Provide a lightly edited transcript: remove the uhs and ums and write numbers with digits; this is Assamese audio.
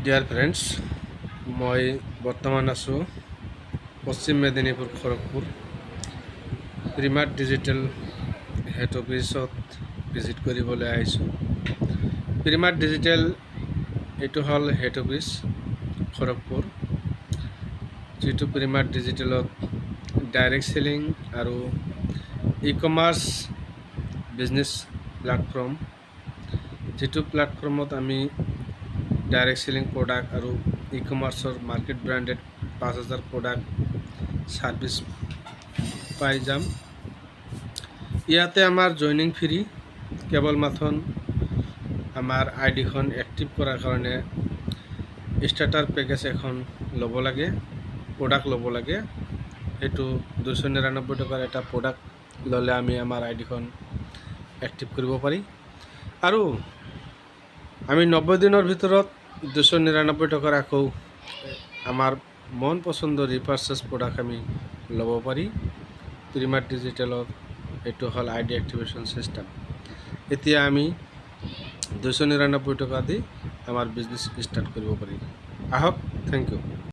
ডিয়াৰ ফ্ৰেন্ডস, মই বৰ্তমান আছোঁ পশ্চিম মেদিনীপুৰ খড়গপুৰ প্ৰিমাৰ্ট ডিজিটেল হেড অফিচত ভিজিট কৰিবলৈ আহিছোঁ। প্ৰিমাৰ্ট ডিজিটেল এইটো হ'ল হেড অফিচ খড়গপুৰ, যিটো প্ৰিমাৰ্ট ডিজিটেলত ডাইৰেক্ট সেলিং আৰু ই কমাৰ্চ বিজনেছ প্লেটফৰ্ম, যিটো প্লেটফৰ্মত আমি ডাইৰেক্ট সেলিং প্ৰডাক্ট আৰু ই কমাৰ্চৰ মাৰ্কেট ব্ৰেণ্ডেড 5000 প্ৰডাক্ট সাৰ্ভিস পাই যাম। ইয়াতে আমাৰ জইনিং ফ্ৰী, কেৱল মাথন আমাৰ আইডিখন এক্টিভ কৰাৰ কাৰণে ষ্টাৰ্টাৰ পেকেজ এখন ল'ব লাগে, প্ৰডাক্ট ল'ব লাগে। সেইটো 299 টকাৰ এটা প্ৰডাক্ট ল'লে আমি আমাৰ আইডিখন এক্টিভ কৰিব পাৰি আৰু আমি 90 দিনৰ ভিতৰত 299 টকাৰ আকৌ আমাৰ মন পচন্দৰ ৰিপাৰ্চেছ প্ৰডাক্ট আমি ল'ব পাৰি। প্ৰিমাৰ্ট ডিজিটেলৰ এইটো হ'ল আইডি এক্টিভেশ্যন চিষ্টেম। এতিয়া আমি 299 টকা দি আমাৰ বিজনেছ ষ্টাৰ্ট কৰিব পাৰি। আহক, থেংক ইউ।